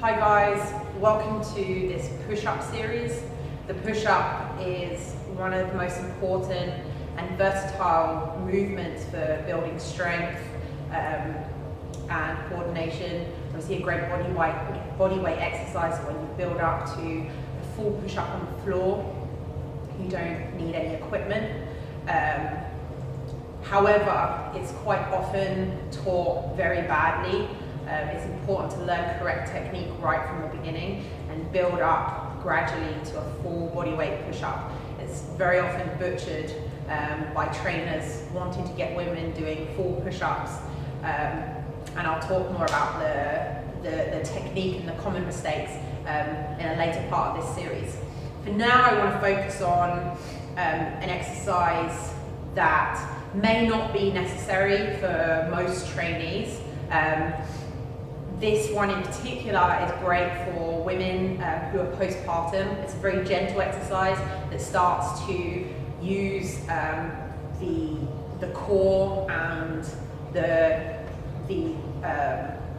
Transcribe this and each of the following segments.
Hi guys, welcome to this push-up series. The push-up is one of the most important and versatile movements for building strength and coordination. Obviously a great body weight exercise when you build up to a full push-up on the floor. You don't need any equipment. However, it's quite often taught very badly. It's important to learn correct technique right from the beginning and build up gradually to a full body weight push-up. It's very often butchered by trainers wanting to get women doing full push-ups, and I'll talk more about the technique and the common mistakes in a later part of this series. For now, I want to focus on an exercise that may not be necessary for most trainees. This one in particular is great for women who are postpartum. It's a very gentle exercise that starts to use the core and the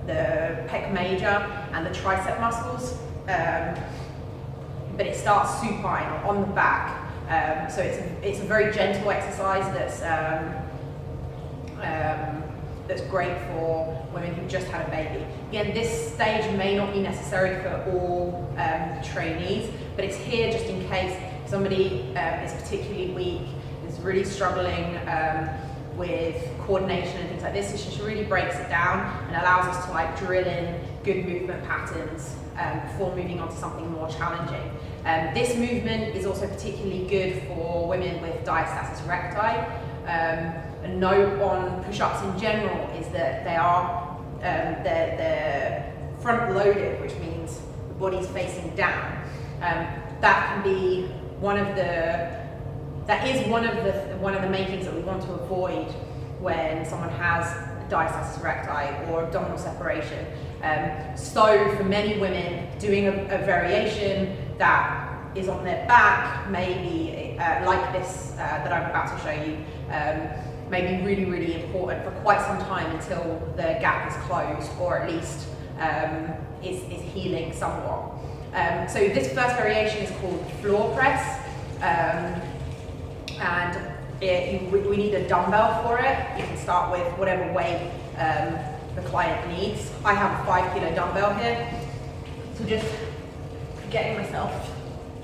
pec major and the tricep muscles, but it starts supine or on the back. So it's a very gentle exercise that's great for women who just had a baby. Again, this stage may not be necessary for all trainees, but it's here just in case somebody is particularly weak, is really struggling with coordination and things like this. It just really breaks it down and allows us to drill in good movement patterns before moving on to something more challenging. This movement is also particularly good for women with diastasis recti. A note on push-ups in general is that they are they're front-loaded, which means the body's facing down. That can be one of the main things that we want to avoid when someone has diastasis recti or abdominal separation. So for many women, doing a variation that is on their back, maybe like this that I'm about to show you, may be really, really important for quite some time until the gap is closed, or at least is healing somewhat. So this first variation is called floor press, and we need a dumbbell for it. You can start with whatever weight the client needs. I have a 5 kilo dumbbell here, so just getting myself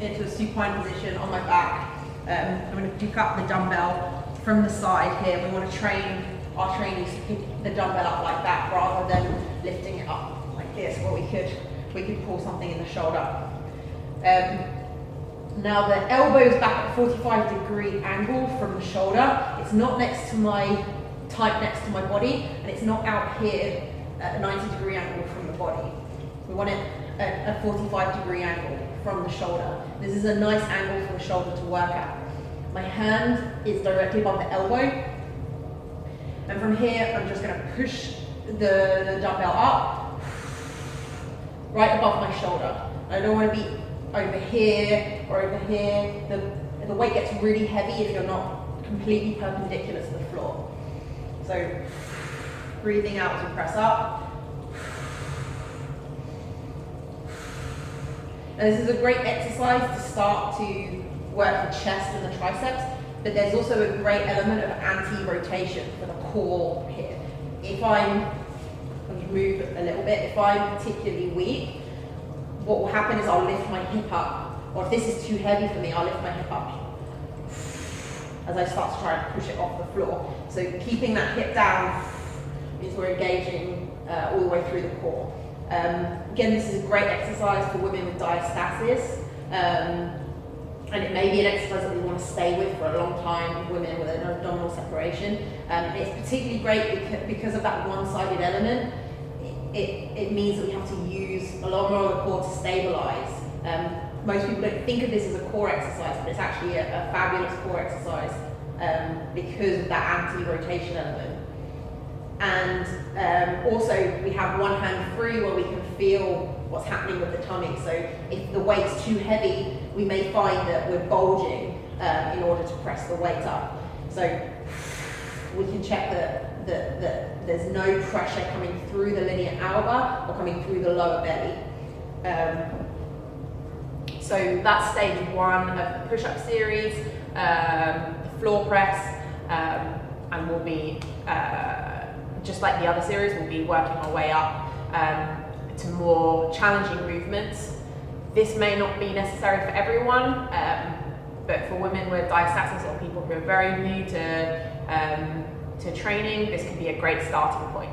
into a supine position on my back. I'm going to pick up the dumbbell from the side here. We want to train our trainees to pick the dumbbell up like that rather than lifting it up like this, where we could pull something in the shoulder. Now the elbow is back at a 45-degree angle from the shoulder. It's not tight next to my body, and it's not out here at a 90-degree angle from the body. We want it at a 45-degree angle from the shoulder. This is a nice angle for the shoulder to work at. My hand is directly above the elbow, and from here I'm just going to push the dumbbell up right above my shoulder. I don't want to be over here or over here. The weight gets really heavy if you're not completely perpendicular to the floor. So breathing out as you press up. Now, this is a great exercise to start to work the chest and the triceps, but there's also a great element of anti-rotation for the core here. I'll move a little bit. If I'm particularly weak, what will happen is I'll lift my hip up, or if this is too heavy for me, I'll lift my hip up as I start to try and push it off the floor. So keeping that hip down means we're engaging all the way through the core. Again, this is a great exercise for women with diastasis, and it may be an exercise that we want to stay with for a long time, women with an abdominal separation. It's particularly great because of that one-sided element. It means that we have to use a lot more of the core to stabilize. Most people don't think of this as a core exercise, but it's actually a fabulous core exercise because of that anti-rotation element. And also we have one hand free where we can feel what's happening with the tummy. So if the weight's too heavy, we may find that we're bulging in order to press the weight up. So we can check that there's no pressure coming through the linea alba or coming through the lower belly. So that's stage 1 of the push-up series, the floor press, and we'll be, just like the other series, we'll be working our way up to more challenging movements. This may not be necessary for everyone, but for women with diastasis or people who are very new to training, this can be a great starting point.